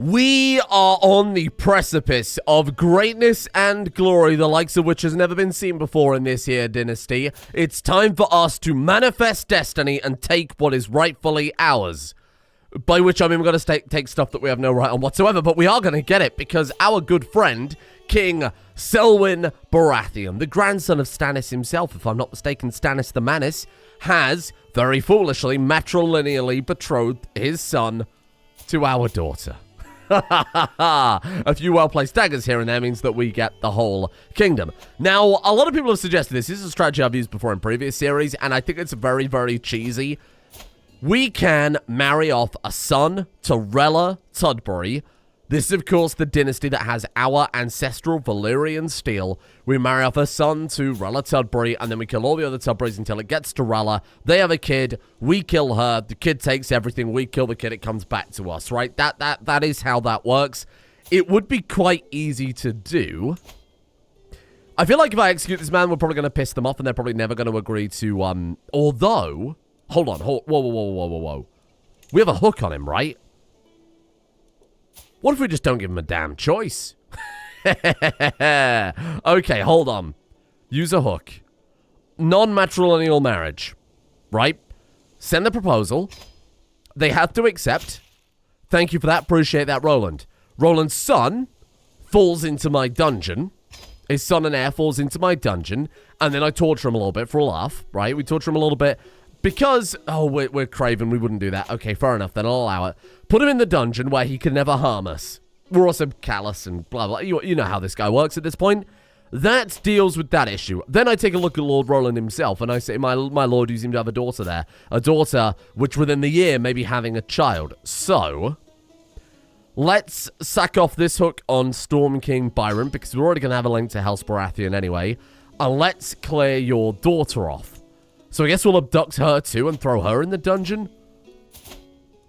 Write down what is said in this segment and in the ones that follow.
We are on the precipice of greatness and glory, the likes of which has never been seen before in this here dynasty. It's time for us to manifest destiny and take what is rightfully ours. By which I mean we're going to take stuff that we have no right on whatsoever, but we are going to get it because our good friend, King Selwyn Baratheon, the grandson of Stannis himself, if I'm not mistaken, Stannis the Manus, has, very foolishly, matrilineally betrothed his son to our daughter. A few well-placed daggers here and there means that we get the whole kingdom. Now, a lot of people have suggested this. This is a strategy I've used before in previous series, and I think it's very, very cheesy. We can marry off a son to Rella Tudbury. This is, of course, the dynasty that has our ancestral Valyrian steel. We marry off a son to Rella Tudbury, and then we kill all the other Tudburys until it gets to Rella. They have a kid. We kill her. The kid takes everything. We kill the kid. It comes back to us, right? That is how that works. It would be quite easy to do. I feel like if I execute this man, we're probably going to piss them off, and they're probably never going to agree to, although... Hold on. Whoa. We have a hook on him, right? What if we just don't give him a damn choice? Okay, hold on. Use a hook. Non-matrilineal marriage. Right? Send the proposal. They have to accept. Thank you for that. Appreciate that, Roland. Roland's son falls into my dungeon. His son and heir falls into my dungeon. And then I torture him a little bit for a laugh. Right? We torture him a little bit. Because, oh, we're craven, we wouldn't do that. Okay, fair enough, then I'll allow it. Put him in the dungeon where he can never harm us. We're also callous and blah, blah. You know how this guy works at this point. That deals with that issue. Then I take a look at Lord Roland himself, and I say, my lord, you seem to have a daughter there. A daughter which within the year may be having a child. So, let's sack off this hook on Storm King Byron, because we're already going to have a link to House Baratheon anyway. And let's clear your daughter off. So I guess we'll abduct her too and throw her in the dungeon.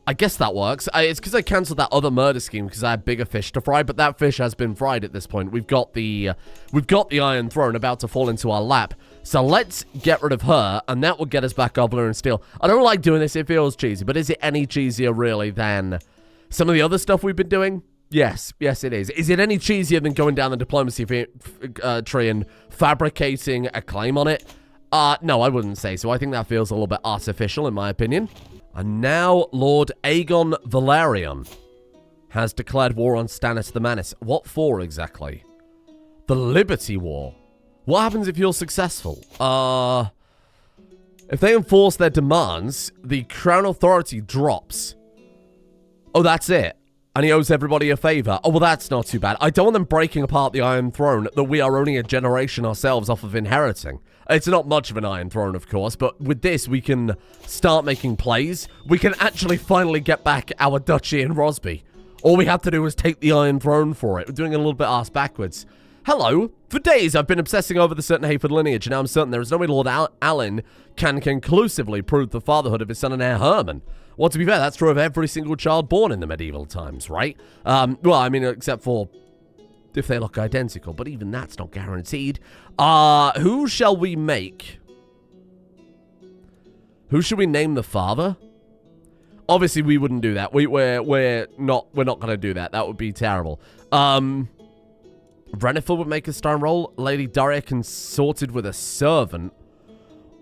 I guess that works. It's because I cancelled that other murder scheme because I had bigger fish to fry, but that fish has been fried at this point. We've got the Iron Throne about to fall into our lap. So let's get rid of her, and that will get us back our blue and steel. I don't like doing this. It feels cheesy, but is it any cheesier really than some of the other stuff we've been doing? Yes, it is. Is it any cheesier than going down the diplomacy tree and fabricating a claim on it? No, I wouldn't say so. I think that feels a little bit artificial, in my opinion. And now, Lord Aegon Velaryon has declared war on Stannis the Manus. What for, exactly? The Liberty War. What happens if you're successful? If they enforce their demands, the Crown Authority drops. Oh, that's it. And he owes everybody a favor. Oh, well, that's not too bad. I don't want them breaking apart the Iron Throne that we are only a generation ourselves off of inheriting. It's not much of an Iron Throne, of course, but with this, we can start making plays. We can actually finally get back our duchy in Rosby. All we have to do is take the Iron Throne for it. We're doing a little bit ass backwards. Hello. For days, I've been obsessing over the certain Hayford lineage, and now I'm certain there is no way Lord Alyn can conclusively prove the fatherhood of his son and heir Herman. Well, to be fair, that's true of every single child born in the medieval times, right? Well, I mean, except for if they look identical, but even that's not guaranteed. Who shall we make? Who should we name the father? Obviously, we wouldn't do that. We're not going to do that. That would be terrible. Renifel would make a stone roll. Lady Daria consorted with a servant.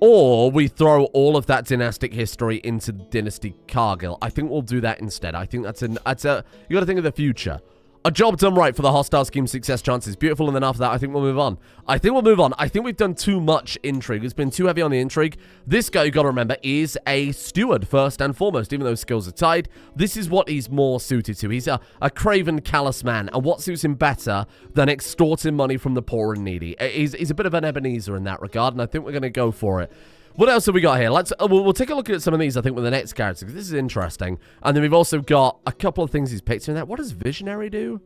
Or we throw all of that dynastic history into Dynasty Cargyll. I think we'll do that instead. I think that's a you got to think of the future. A job done right for the hostile scheme's success chances. Beautiful, and then after that, I think we'll move on. I think we've done too much intrigue. It's been too heavy on the intrigue. This guy, you got to remember, is a steward first and foremost, even though his skills are tied. This is what he's more suited to. He's a craven, callous man, and what suits him better than extorting money from the poor and needy? He's a bit of an Ebenezer in that regard, and I think we're going to go for it. What else have we got here? We'll take a look at some of these, I think, with the next character, because this is interesting. And then we've also got a couple of things he's picked in that. What does Visionary do?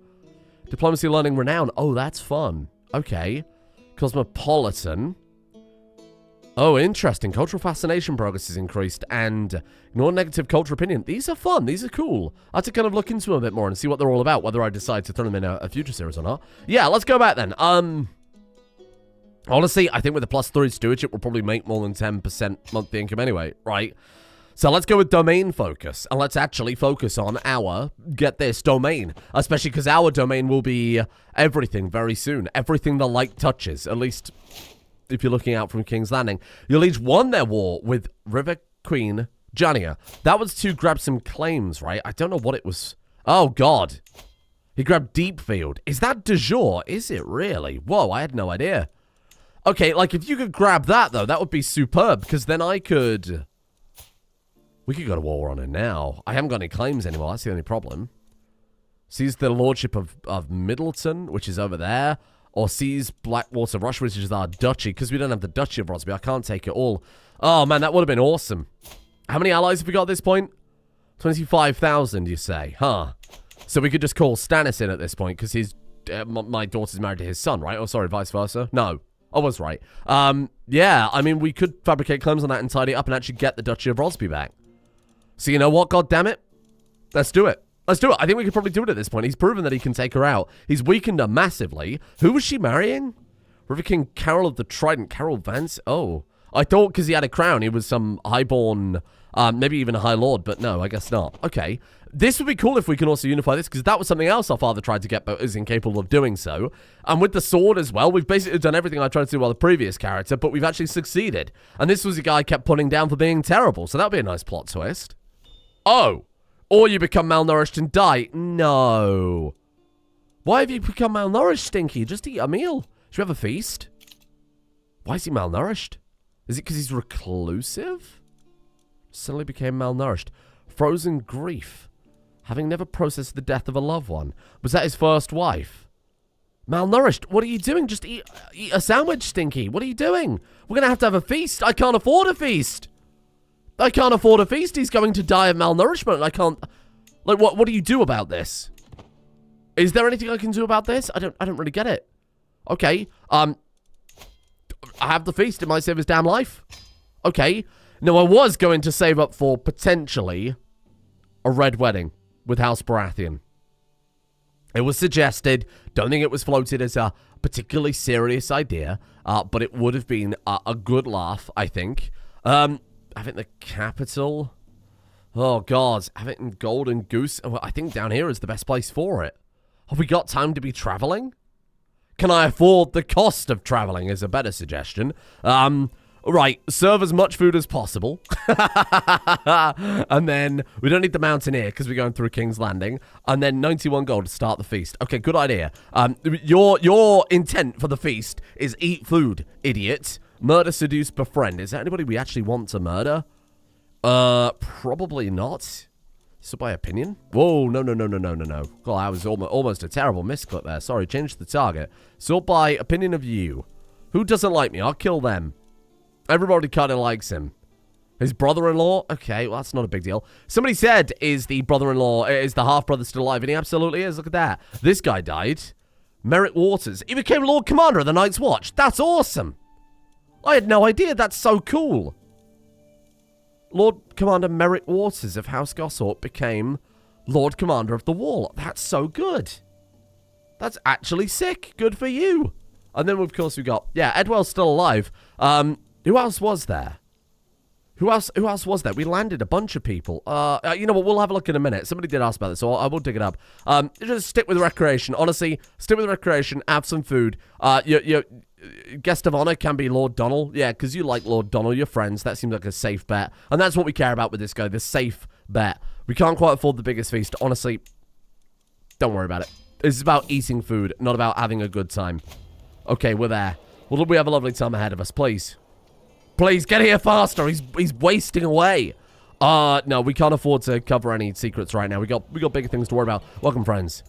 Diplomacy, learning, renown. Oh, that's fun. Okay. Cosmopolitan. Oh, interesting. Cultural fascination progress is increased. And ignore negative cultural opinion. These are fun. These are cool. I have to kind of look into them a bit more and see what they're all about, whether I decide to throw them in a future series or not. Yeah, let's go back then. Honestly, I think with the +3 stewardship, we'll probably make more than 10% monthly income anyway, right? So let's go with domain focus, and let's actually focus on our, get this, domain. Especially because our domain will be everything very soon. Everything the light touches, at least if you're looking out from King's Landing. You'll each won their war with River Queen Jania. That was to grab some claims, right? I don't know what it was. Oh, God. He grabbed Deepfield. Is that de jure? Is it really? Whoa, I had no idea. Okay, like, if you could grab that, though, that would be superb, because then I could... We could go to war on it now. I haven't got any claims anymore. That's the only problem. Seize the lordship of Middleton, which is over there. Or seize Blackwater Rush, which is our duchy. Because we don't have the duchy of Rosby. I can't take it all. Oh, man, that would have been awesome. How many allies have we got at this point? 25,000, you say? Huh. So we could just call Stannis in at this point. Because his my daughter's married to his son, right? Oh, sorry, vice versa. No. I was right. Yeah, I mean, we could fabricate claims on that and tidy it up and actually get the Duchy of Rosby back. So you know what? God damn it. Let's do it. Let's do it. I think we could probably do it at this point. He's proven that he can take her out. He's weakened her massively. Who was she marrying? River King Carroll of the Trident. Carroll Vance? Oh. I thought because he had a crown, he was some highborn, maybe even a high lord, but no, I guess not. Okay. This would be cool if we can also unify this, because that was something else our father tried to get, but is incapable of doing so. And with the sword as well, we've basically done everything I tried to do while the previous character, but we've actually succeeded. And this was a guy I kept putting down for being terrible, so that would be a nice plot twist. Oh, or you become malnourished and die. No. Why have you become malnourished, Stinky? Just eat a meal. Should we have a feast? Why is he malnourished? Is it because he's reclusive? Suddenly became malnourished. Frozen grief. Having never processed the death of a loved one. Was that his first wife? Malnourished. What are you doing? Just eat a sandwich, Stinky. What are you doing? We're going to have a feast. I can't afford a feast. I can't afford a feast. He's going to die of malnourishment. I can't... Like, what do you do about this? Is there anything I can do about this? I don't really get it. Okay. I have the feast. It might save his damn life. Okay. Now, I was going to save up for potentially a red wedding with House Baratheon. It was suggested. Don't think it was floated as a particularly serious idea, but it would have been a good laugh, I think. I think the capital. Oh, God. Have it in Golden Goose. Oh, I think down here is the best place for it. Have we got time to be traveling? Can I afford the cost of traveling is a better suggestion. Right, serve as much food as possible. And then we don't need the mountaineer because we're going through King's Landing. And then 91 gold to start the feast. Okay, good idea. Your intent for the feast is eat food, idiot. Murder, seduce, befriend. Is there anybody we actually want to murder? Probably not. So by opinion? Whoa, no. God, that was almost a terrible misclick there. Sorry, change the target. So by opinion of you. Who doesn't like me? I'll kill them. Everybody kind of likes him. His brother-in-law? Okay, well, that's not a big deal. Somebody said, is the brother-in-law, is the half-brother still alive? And he absolutely is. Look at that. This guy died. Merryk Waters. He became Lord Commander of the Night's Watch. That's awesome. I had no idea. That's so cool. Lord Commander Merryk Waters of House Gossort became Lord Commander of the Wall. That's so good. That's actually sick. Good for you. And then, of course, we got... Yeah, Edwell's still alive. Who else was there? Who else was there? We landed a bunch of people. You know what? We'll have a look in a minute. Somebody did ask about this, so I will dig it up. Just stick with recreation. Honestly, stick with recreation. Have some food. Your guest of honor can be Lord Donald. Yeah, because you like Lord Donald. You're friends. That seems like a safe bet. And that's what we care about with this guy, the safe bet. We can't quite afford the biggest feast. Honestly, don't worry about it. This is about eating food, not about having a good time. Okay, we're there. Well, we have a lovely time ahead of us, please. Please, get here faster. He's wasting away. No, we can't afford to cover any secrets right now. We got bigger things to worry about. Welcome, friends.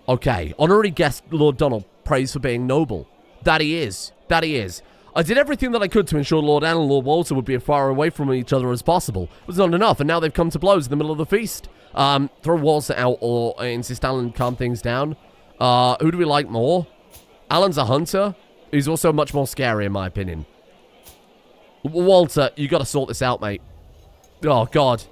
Okay, honorary guest Lord Donald prays for being noble. That he is. That he is. I did everything that I could to ensure Lord Anne and Lord Walter would be as far away from each other as possible. It was not enough, and now they've come to blows in the middle of the feast. Throw Walter out or insist Alan calm things down. Who do we like more? Alan's a hunter. He's also much more scary, in my opinion. Walter, you got to sort this out, mate. Oh, God.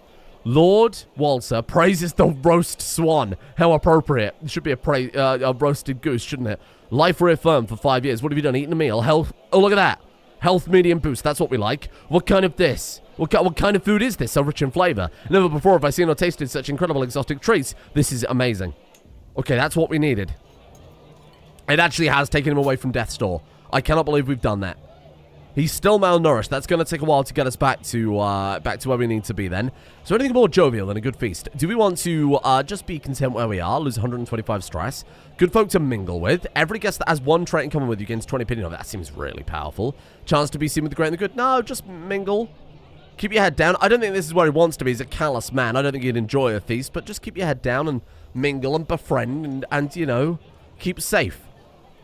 Lord Walter praises the roast swan. How appropriate. It should be a roasted goose, shouldn't it? Life reaffirmed for 5 years. What have you done? Eaten a meal? Health. Oh, look at that. Health medium boost, that's what we like. What kind of this? What kind of food is this so rich in flavor? Never before have I seen or tasted such incredible exotic treats. This is amazing. Okay, that's what we needed. It actually has taken him away from death's door. I cannot believe we've done that. He's still malnourished. That's going to take a while to get us back to where we need to be then. Is there anything more jovial than a good feast? Do we want to just be content where we are, lose 125 stress? Good folk to mingle with. Every guest that has one trait in common with you gains 20 opinion. That seems really powerful. Chance to be seen with the great and the good. No, just mingle. Keep your head down. I don't think this is where he wants to be. He's a callous man. I don't think he'd enjoy a feast, but just keep your head down and mingle and befriend and you know, keep safe.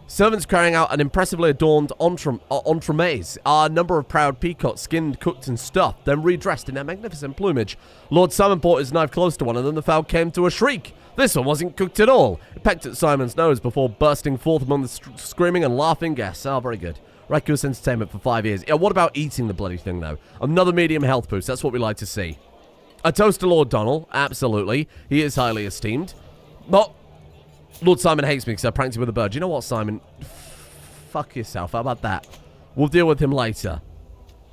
Servants carrying out an impressively adorned entremets. A number of proud peacocks skinned, cooked, and stuffed, then redressed in their magnificent plumage. Lord Simon brought his knife close to one, and then the fowl came to a shriek. This one wasn't cooked at all. It pecked at Simon's nose before bursting forth among the screaming and laughing guests. Oh, very good. Rylock Goose entertainment for 5 years. Yeah, what about eating the bloody thing, though? Another medium health boost. That's what we like to see. A toast to Lord Donald. Absolutely. He is highly esteemed. But Lord Simon hates me because I pranked him with a bird. You know what, Simon? Fuck yourself. How about that? We'll deal with him later.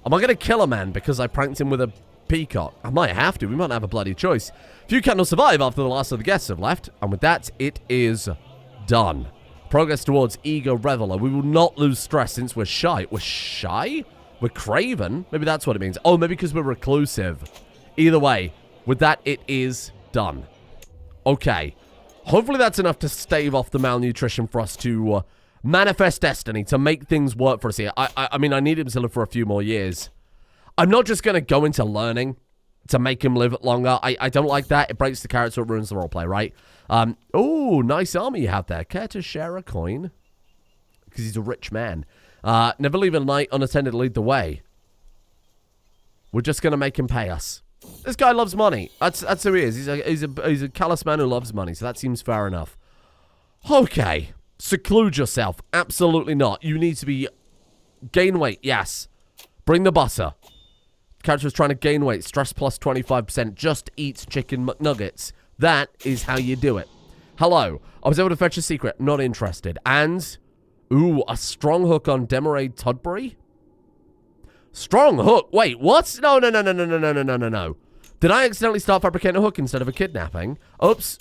Am I going to kill a man because I pranked him with a peacock? I might have to. We might have a bloody choice. Few cannot survive after the last of the guests have left. And with that, it is done. Progress towards eager reveler. We will not lose stress since we're shy. We're shy? We're craven? Maybe that's what it means. Oh, maybe because we're reclusive. Either way, with that, it is done. Okay. Hopefully that's enough to stave off the malnutrition for us to manifest destiny, to make things work for us here. I mean, I need him to live for a few more years. I'm not just going to go into learning to make him live longer. I don't like that. It breaks the character, it ruins the roleplay, right? Oh, nice armor you have there. Care to share a coin? Because he's a rich man. Never leave a knight unattended to lead the way. We're just going to make him pay us. This guy loves money. That's who he is. He's a callous man who loves money, so that seems fair enough. Okay. Seclude yourself. Absolutely not. You need to be... Gain weight, yes. Bring the butter. Character is trying to gain weight. Stress plus 25%. Just eats chicken McNuggets. That is how you do it. Hello. I was able to fetch a secret. Not interested. And... Ooh, a strong hook on Demerade Tudbury? Strong hook? Wait, what? No. Did I accidentally start fabricating a hook instead of a kidnapping? Oops.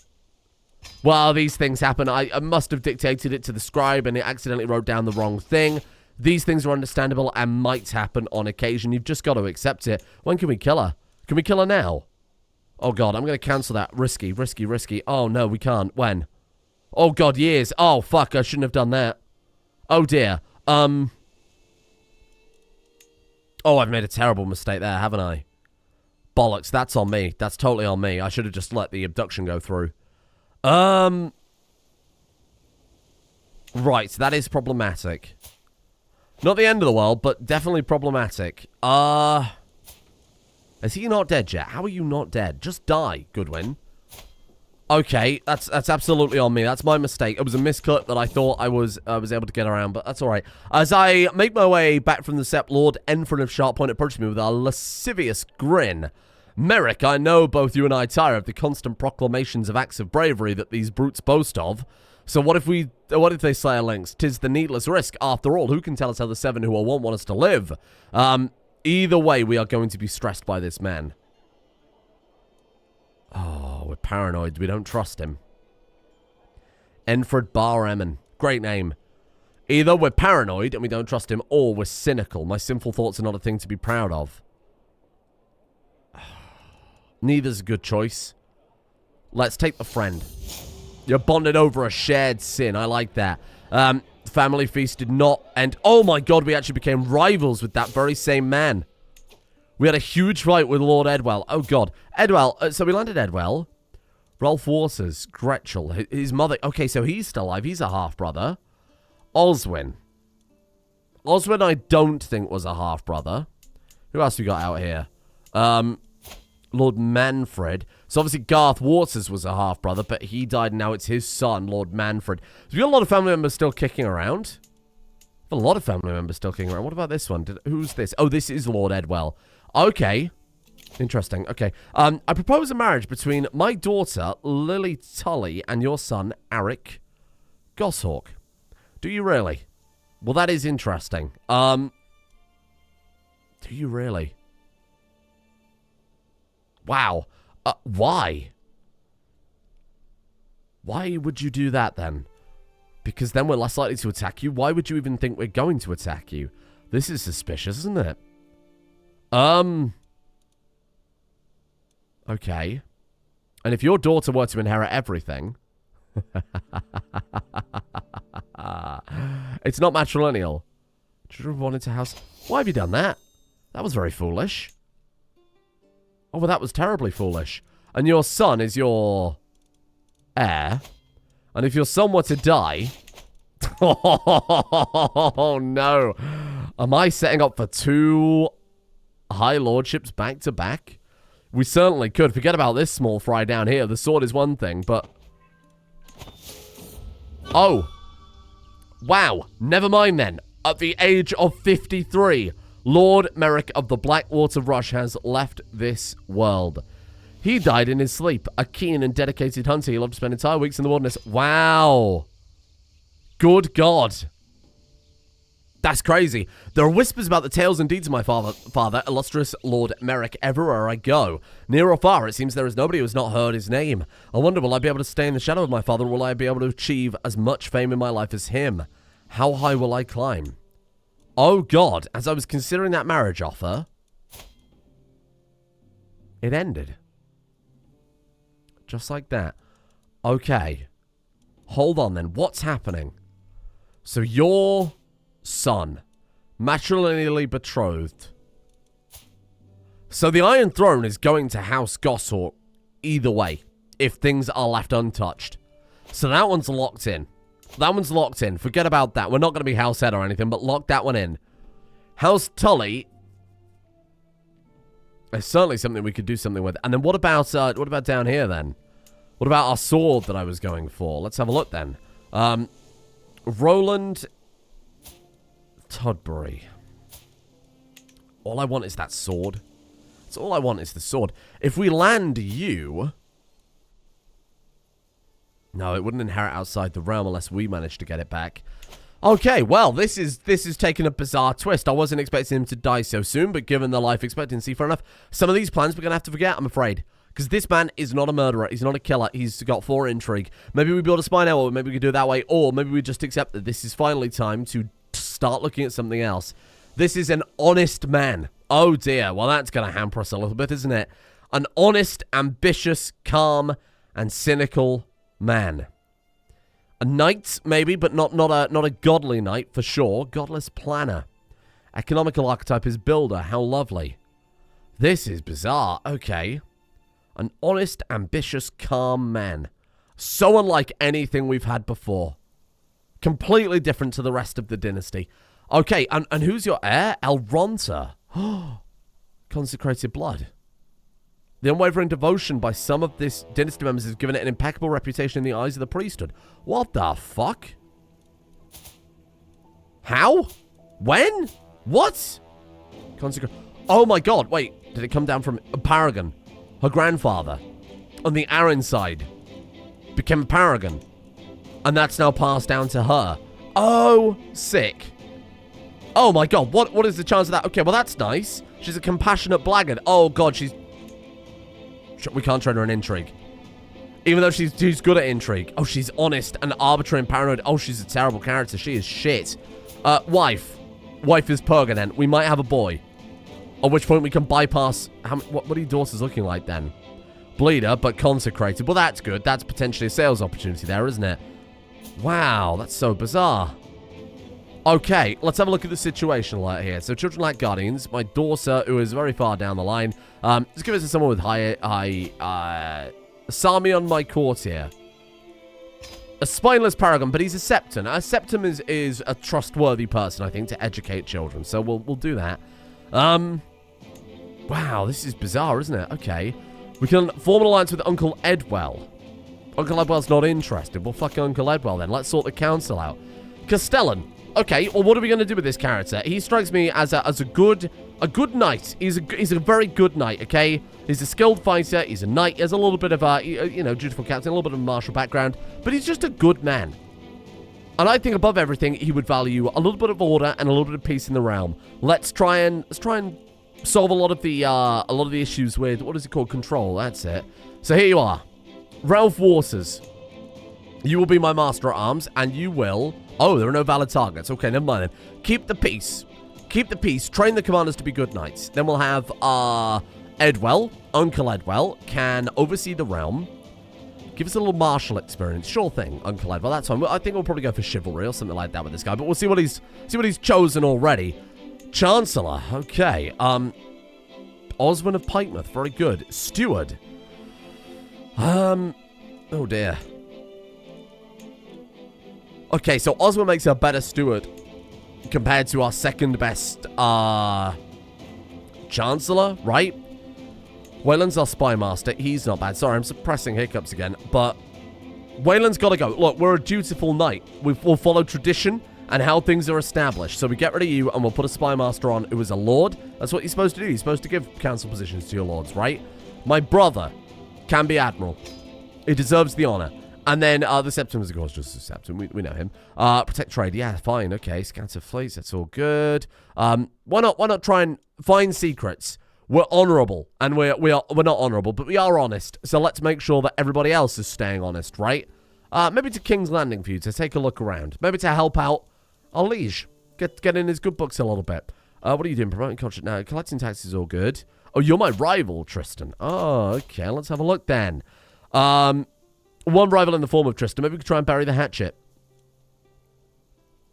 Well, these things happen. I must have dictated it to the scribe and it accidentally wrote down the wrong thing. These things are understandable and might happen on occasion. You've just got to accept it. When can we kill her? Can we kill her now? Oh, God, I'm going to cancel that. Risky. Oh, no, we can't. When? Oh, God, years. Oh, fuck, I shouldn't have done that. Oh, dear. Oh, I've made a terrible mistake there, haven't I? Bollocks, that's on me. That's totally on me. I should have just let the abduction go through. Right, that is problematic. Not the end of the world, but definitely problematic. Is he not dead yet? How are you not dead? Just die, Goodwin. Okay, that's absolutely on me. That's my mistake. It was a miscut that I thought I was able to get around, but that's all right. As I make my way back from the Sept, Lord Enfrin of Sharppoint approaches me with a lascivious grin. Merryk, I know both you and I tire of the constant proclamations of acts of bravery that these brutes boast of. So what if they slay our links? 'Tis the needless risk. After all, who can tell us how the seven who are one want us to live? Either way, we are going to be stressed by this man. Oh, we're paranoid. We don't trust him. Enfred Bar Emin. Great name. Either we're paranoid and we don't trust him, or we're cynical. My sinful thoughts are not a thing to be proud of. Neither's a good choice. Let's take the friend. You're bonded over a shared sin. I like that. Family feast did not end. Oh my God, we actually became rivals with that very same man. We had a huge fight with Lord Edwell. Oh, God. Edwell. So we landed Edwell. Rolf Waters. Gretchel. His mother. Okay, so he's still alive. He's a half-brother. Oswin. Oswin, I don't think was a half-brother. Who else we got out here? Lord Manfred. So obviously Garth Waters was a half-brother, but he died and now it's his son, Lord Manfred. So we got a lot of family members still kicking around. A lot of family members still kicking around. What about this one? Who's this? Oh, this is Lord Edwell. Okay. Interesting. Okay. I propose a marriage between my daughter, Lily Tully, and your son, Arik Goshawk. Do you really? Well, that is interesting. Do you really? Wow. Why? Why would you do that then? Because then we're less likely to attack you. Why would you even think we're going to attack you? This is suspicious, isn't it? Okay. And if your daughter were to inherit everything... It's not matrilineal. Should have wanted to house... Why have you done that? That was very foolish. Oh, well, that was terribly foolish. And your son is your heir. And if your son were to die... Oh, no. Am I setting up for 2 high lordships back to back? We certainly could. Forget about this small fry down here. The sword is one thing, but... Oh. Wow. Never mind then. At the age of 53, Lord Merryk of the Blackwater Rush has left this world. He died in his sleep. A keen and dedicated hunter. He loved to spend entire weeks in the wilderness. Wow. Good God. That's crazy. There are whispers about the tales and deeds of my father, illustrious Lord Merryk, everywhere I go. Near or far, it seems there is nobody who has not heard his name. I wonder, will I be able to stay in the shadow of my father, or will I be able to achieve as much fame in my life as him? How high will I climb? Oh, God. As I was considering that marriage offer, it ended. Just like that. Okay. Hold on, then. What's happening? So your son, matrilineally betrothed. So the Iron Throne is going to House Goshawk either way, if things are left untouched. So that one's locked in. That one's locked in. Forget about that. We're not going to be House Head or anything, but lock that one in. House Tully. It's certainly something we could do something with. And then what about down here then? What about our sword that I was going for? Let's have a look then. Roland Tudbury. All I want is that sword. That's all I want is the sword. If we land you... No, it wouldn't inherit outside the realm unless we manage to get it back. Okay, well, this is taking a bizarre twist. I wasn't expecting him to die so soon, but given the life expectancy, fair enough. Some of these plans we're going to have to forget, I'm afraid. Because this man is not a murderer. He's not a killer. He's got 4 intrigue. Maybe we build a spy network. Maybe we could do it that way. Or maybe we just accept that this is finally time to start looking at something else. This is an honest man. Oh, dear. Well, that's going to hamper us a little bit, isn't it? An honest, ambitious, calm, and cynical man. A knight, maybe, but not a godly knight, for sure. Godless planner. Economical archetype is builder. How lovely. This is bizarre. Okay. An honest, ambitious, calm man. So unlike anything we've had before. Completely different to the rest of the dynasty. Okay, and who's your heir? Elronta. Consecrated blood. The unwavering devotion by some of this dynasty members has given it an impeccable reputation in the eyes of the priesthood. What the fuck? How? When? What? Oh my god, wait. Did it come down from a paragon? Her grandfather, on the Arryn side, became a paragon. And that's now passed down to her. Oh, sick. Oh my god, what is the chance of that? Okay, well that's nice. She's a compassionate blackguard. Oh god, we can't train her in intrigue. Even though she's good at intrigue. Oh, she's honest and arbitrary and paranoid. Oh, she's a terrible character. She is shit. Wife. Wife is permanent. We might have a boy. At which point we can bypass... What are your daughters looking like then? Bleeder, but consecrated. Well, that's good. That's potentially a sales opportunity there, isn't it? Wow, that's so bizarre. Okay, let's have a look at the situation right here. So, children like guardians. My daughter, who is very far down the line. Let's give it to someone with high Sami on my court here. A spineless paragon, but he's a septon. A septon is a trustworthy person, I think, to educate children. So, we'll do that. Wow, this is bizarre, isn't it? Okay. We can form an alliance with Uncle Edwell. Uncle Edwell's not interested. Well, fuck Uncle Edwell then. Let's sort the council out. Castellan. Okay, well, what are we going to do with this character? He strikes me as a good knight. He's a very good knight, okay? He's a skilled fighter. He's a knight. He has a little bit of a, dutiful captain, a little bit of a martial background. But he's just a good man. And I think above everything, he would value a little bit of order and a little bit of peace in the realm. Let's try and solve a lot of the issues with, what is it called? Control, that's it. So here you are. Ralph Waters. You will be my master at arms, and you will... Oh, there are no valid targets. Okay, never mind then. Keep the peace. Keep the peace. Train the commanders to be good knights. Then we'll have, Edwell, Uncle Edwell, can oversee the realm. Give us a little martial experience. Sure thing, Uncle Edwell. That's fine. I think we'll probably go for chivalry or something like that with this guy, but we'll see what he's chosen already. Chancellor. Okay. Oswin of Pikemouth. Very good. Steward. Oh dear. Okay, so Oswin makes a better steward compared to our second best, Chancellor, right? Wayland's our spy master. He's not bad. Sorry, I'm suppressing hiccups again, but Wayland's got to go. Look, we're a dutiful knight. We'll follow tradition and how things are established. So we get rid of you, and we'll put a spy master on who is a lord. That's what you're supposed to do. You're supposed to give council positions to your lords, right? My brother can be admiral. He deserves the honor. And then the Septim is, of course, just a Septim. We know him. Protect trade. Yeah, fine. Okay. Scatter fleets. That's all good. Why not try and find secrets? We're honorable, and we're not honorable, but we are honest. So let's make sure that everybody else is staying honest, right? Maybe to King's Landing for you to take a look around. Maybe to help out our liege. Get in his good books a little bit. What are you doing? Promoting culture now. Collecting taxes all good. Oh, you're my rival, Tristan. Oh, okay. Let's have a look then. One rival in the form of Tristan. Maybe we could try and bury the hatchet.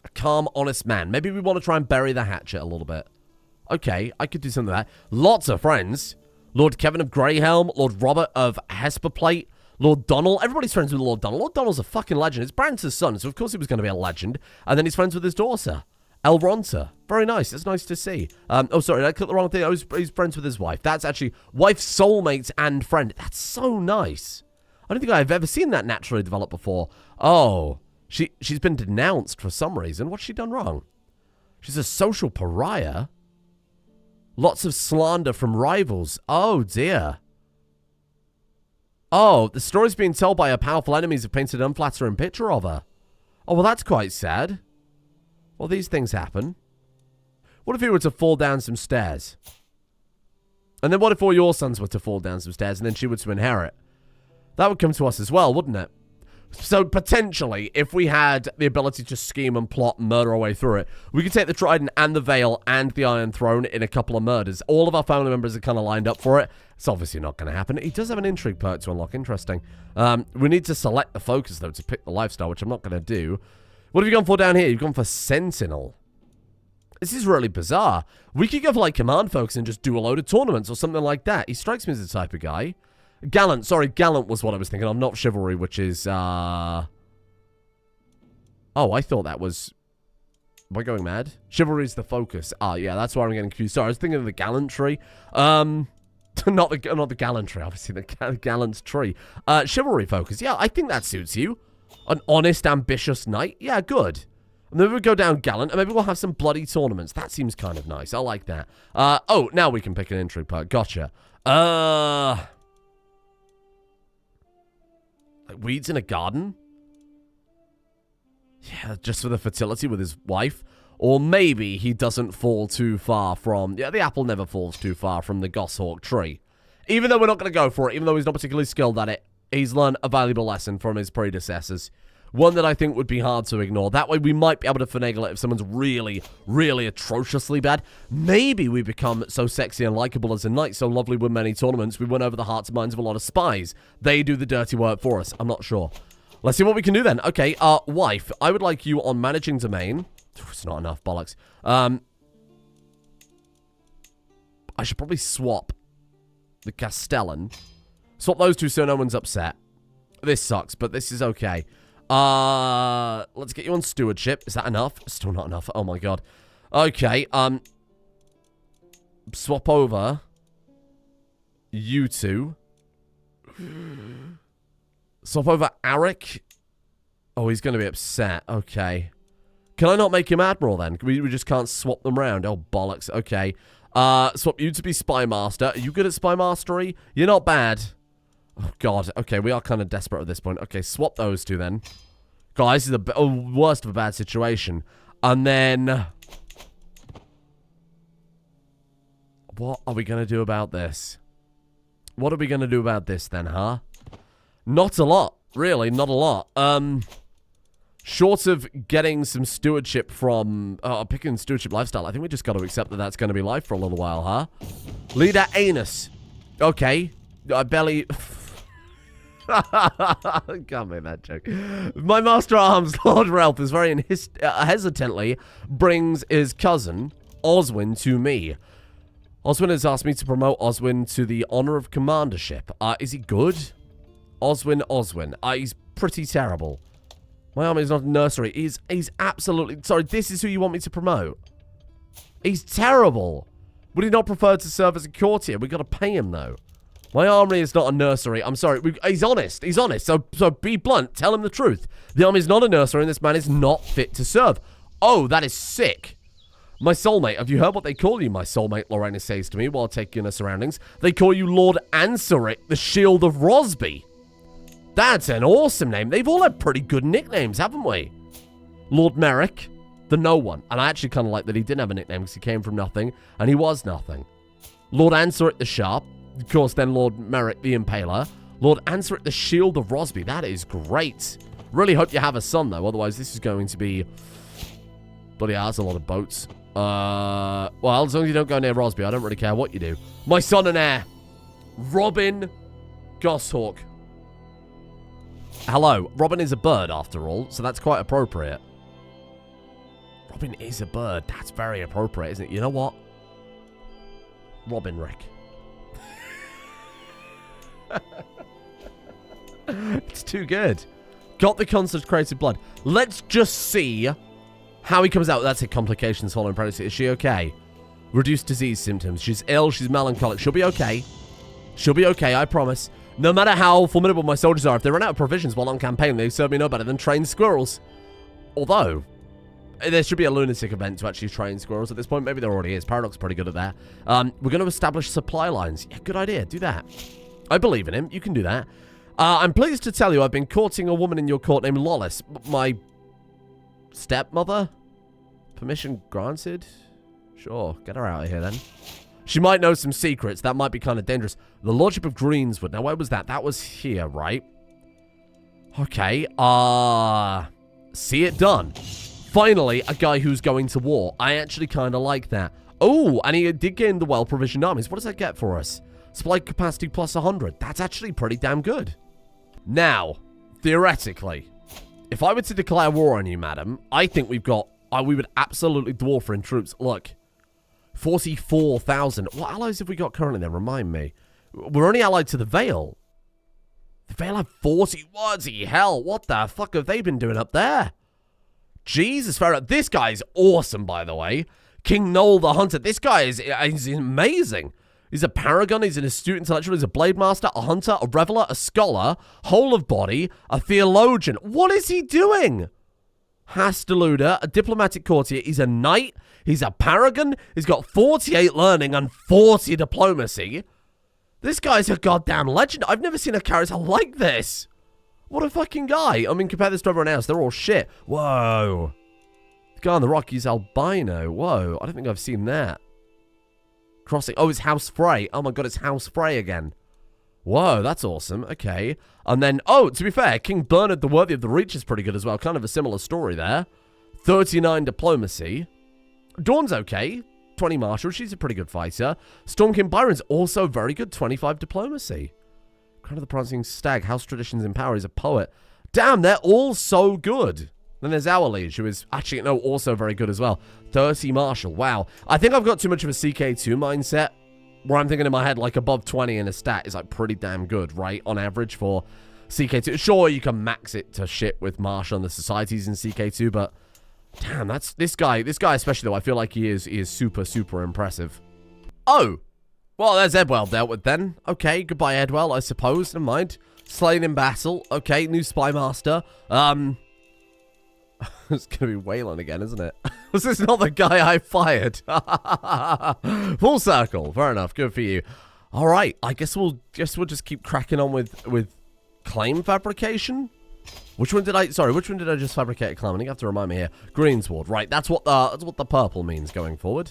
A calm, honest man. Maybe we want to try and bury the hatchet a little bit. Okay, I could do something like that. Lots of friends. Lord Kevin of Greyhelm, Lord Robert of Hesperplate, Lord Donald. Everybody's friends with Lord Donald. Lord Donald's a fucking legend. It's Brance's son, so of course he was going to be a legend. And then he's friends with his daughter, Elronta. Very nice. It's nice to see. Oh, sorry, I clicked the wrong thing. He's friends with his wife. That's actually wife, soulmate, and friend. That's so nice. I don't think I've ever seen that naturally develop before. Oh, she's been denounced for some reason. What's she done wrong? She's a social pariah. Lots of slander from rivals. Oh, dear. Oh, the story's being told by her powerful enemies have painted an unflattering picture of her. Oh, well, that's quite sad. Well, these things happen. What if he were to fall down some stairs? And then what if all your sons were to fall down some stairs and then she were to inherit? That would come to us as well, wouldn't it? So, potentially, if we had the ability to scheme and plot and murder our way through it, we could take the Trident and the Veil and the Iron Throne in a couple of murders. All of our family members are kind of lined up for it. It's obviously not going to happen. He does have an intrigue perk to unlock. Interesting. We need to select the focus, though, to pick the lifestyle, which I'm not going to do. What have you gone for down here? You've gone for Sentinel. This is really bizarre. We could go for, like, Command Focus and just do a load of tournaments or something like that. He strikes me as the type of guy. Gallant. Sorry, Gallant was what I was thinking of, not Chivalry, which is, Oh, I thought that was... Am I going mad? Chivalry is the focus. Ah, yeah, that's why I'm getting confused. Sorry, I was thinking of the Gallantry. Not the Gallantry, obviously, the Gallant tree. Chivalry focus. Yeah, I think that suits you. An honest, ambitious knight. Yeah, good. And then we'll go down Gallant, and maybe we'll have some bloody tournaments. That seems kind of nice. I like that. Oh, now we can pick an intrigue perk. Gotcha. Like weeds in a garden? Yeah, just for the fertility with his wife. Or maybe he doesn't fall too far from... Yeah, the apple never falls too far from the goshawk tree. Even though we're not going to go for it, even though he's not particularly skilled at it, he's learned a valuable lesson from his predecessors. One that I think would be hard to ignore. That way we might be able to finagle it if someone's really, really atrociously bad. Maybe we become so sexy and likable as a knight, so lovely with many tournaments, we win over the hearts and minds of a lot of spies. They do the dirty work for us. I'm not sure. Let's see what we can do then. Okay, wife. I would like you on managing domain. It's not enough, bollocks. I should probably swap the Castellan. Swap those two so no one's upset. This sucks, but this is okay. Let's get you on stewardship. Is that enough? Still not enough. Oh my god. Okay, swap over you two. Swap over Arik. Oh, he's going to be upset. Okay. Can I not make him admiral then? We just can't swap them around. Oh, bollocks. Okay. Swap you to be spy master. Are you good at spy mastery? You're not bad. Oh, God. Okay, we are kind of desperate at this point. Okay, swap those two then. Guys, this is the worst of a bad situation. And then... What are we going to do about this? What are we going to do about this then, huh? Not a lot. Really, not a lot. Short of getting some stewardship from... picking stewardship lifestyle, I think we just got to accept that that's going to be life for a little while, huh? Leader Anus. Okay. I barely... Can't make that joke. My Master at Arms, Lord Ralph, is very hesitantly brings his cousin, Oswin, to me. Oswin has asked me to promote Oswin to the honor of commandership. Is he good? Oswin. He's pretty terrible. My army is not a nursery. He's absolutely... Sorry, this is who you want me to promote? He's terrible. Would he not prefer to serve as a courtier? We got to pay him, though. My army is not a nursery. I'm sorry. He's honest. He's honest. So be blunt. Tell him the truth. The army is not a nursery, and this man is not fit to serve. Oh, that is sick. My soulmate. Have you heard what they call you, my soulmate? Lorena says to me while taking in her surroundings. They call you Lord Anseric, the Shield of Rosby. That's an awesome name. They've all had pretty good nicknames, haven't we? Lord Merryk, the No One. And I actually kind of like that he didn't have a nickname because he came from nothing, and he was nothing. Lord Anseric the Sharp. Of course, then Lord Merryk the Impaler. Lord Anseric the Shield of Rosby. That is great. Really hope you have a son, though. Otherwise, this is going to be... Bloody hell, that's a lot of boats. Well, as long as you don't go near Rosby, I don't really care what you do. My son and heir. Robin Goshawk. Hello. Robin is a bird, after all, so that's quite appropriate. Robin is a bird. That's very appropriate, isn't it? You know what? Robin Rick. It's too good. Got the consecrated blood. Let's just see how he comes out. That's it. Complications following pregnancy. Is she okay? Reduced disease symptoms. She's ill. She's melancholic. She'll be okay. She'll be okay, I promise. No matter how formidable my soldiers are, if they run out of provisions while on campaign, they serve me no better than trained squirrels. Although, there should be a lunatic event to actually train squirrels at this point. Maybe there already is. Paradox is pretty good at that. We're going to establish supply lines. Yeah, good idea. Do that. I believe in him. You can do that. I'm pleased to tell you I've been courting a woman in your court named Lawless. My stepmother? Permission granted? Sure. Get her out of here then. She might know some secrets. That might be kind of dangerous. The Lordship of Greenswood. Now, where was that? That was here, right? Okay. See it done. Finally, a guy who's going to war. I actually kind of like that. Oh, and he did gain the well-provisioned armies. What does that get for us? Supply capacity plus 100. That's actually pretty damn good. Now, theoretically, if I were to declare war on you, madam, I think we've got... we would absolutely dwarf her in troops. Look. 44,000. What allies have we got currently then? Remind me. We're only allied to the Vale. The Vale have 40. What the hell? What the fuck have they been doing up there? Jesus, Pharaoh. This guy's awesome, by the way. King Noel the Hunter. This guy is amazing. He's a paragon. He's an astute intellectual. He's a blade master, a hunter, a reveler, a scholar, whole of body, a theologian. What is he doing? Hasteluder, a diplomatic courtier. He's a knight. He's a paragon. He's got 48 learning and 40 diplomacy. This guy's a goddamn legend. I've never seen a character like this. What a fucking guy. I mean, compare this to everyone else. They're all shit. Whoa. The guy on the rock is albino. Whoa. I don't think I've seen that. Crossing. Oh, it's House Frey. Oh my god, it's House Frey again. Whoa, that's awesome. Okay. And then, oh, to be fair, King Bernard the Worthy of the Reach is pretty good as well. Kind of a similar story there. 39 diplomacy. Dawn's okay. 20 martial. She's a pretty good fighter. Storm King Byron's also very good. 25 diplomacy. Crown of the Prancing Stag. House Traditions in Power. He's a poet. Damn, they're all so good. Then there's Our Liege, who is actually, no, also very good as well. 30 martial. Wow. I think I've got too much of a CK2 mindset, where I'm thinking in my head, like, above 20 in a stat is, like, pretty damn good, right? On average for CK2. Sure, you can max it to shit with martial and the societies in CK2, but damn, that's this guy especially, though, I feel like he is super, super impressive. Oh. Well, there's Edwell dealt with then. Okay, goodbye, Edwell, I suppose. Never mind. Slain in battle. Okay, new spy master. It's going to be Waylon again, isn't it? Was this not the guy I fired? Full circle. Fair enough. Good for you. All right. I guess we'll just keep cracking on with claim fabrication. Which one did I just fabricate a claim? I think you have to remind me here. Greensward. Right. That's what the purple means going forward.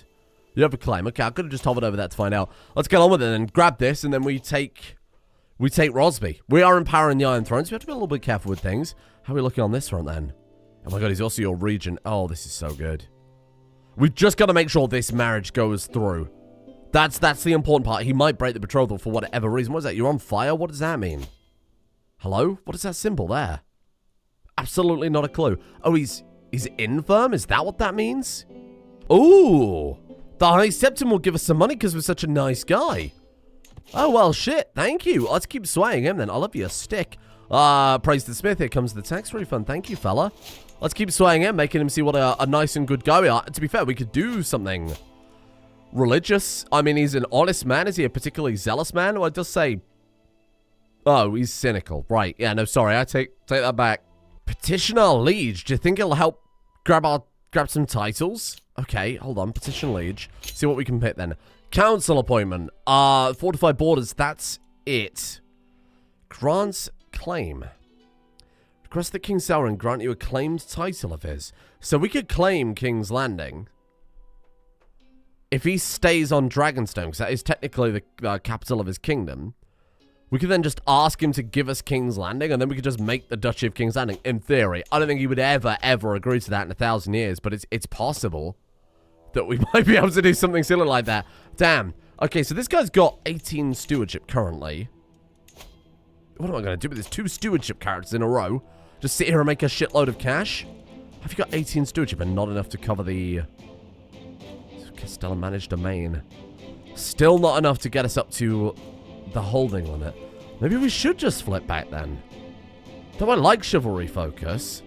You have a claim. Okay, I could have just hovered over that to find out. Let's get on with it and grab this, and then we take Rosby. We are empowering the Iron Throne, so we have to be a little bit careful with things. How are we looking on this front, then? Oh my god, he's also your regent. Oh, this is so good. We've just got to make sure this marriage goes through. That's the important part. He might break the betrothal for whatever reason. What is that? You're on fire? What does that mean? Hello? What is that symbol there? Absolutely not a clue. Oh, he's infirm? Is that what that means? Ooh. The High Septon will give us some money because we're such a nice guy. Oh, well, shit. Thank you. Let's keep swaying him then. I love you, a stick. Praise the Smith. Here comes the tax refund. Thank you, fella. Let's keep swaying him, making him see what a nice and good guy we are. To be fair, we could do something religious. I mean, he's an honest man. Is he a particularly zealous man? Or I just say... Oh, he's cynical. Right. Yeah, no, sorry. I take that back. Petition our liege. Do you think it'll help grab some titles? Okay, hold on. Petition liege. See what we can pick then. Council appointment. Fortified borders. That's it. Grants claim. Request that King Sauron grant you a claimed title of his. So we could claim King's Landing. If he stays on Dragonstone, because that is technically the capital of his kingdom, we could then just ask him to give us King's Landing, and then we could just make the Duchy of King's Landing, in theory. I don't think he would ever agree to that in 1,000 years, but it's possible that we might be able to do something silly like that. Damn. Okay, so this guy's got 18 stewardship currently. What am I going to do with these 2 stewardship characters in a row? Just sit here and make a shitload of cash? Have you got 18 stewardship and not enough to cover the... Castella managed domain. Still not enough to get us up to the holding limit. Maybe we should just flip back then. Though I like chivalry focus.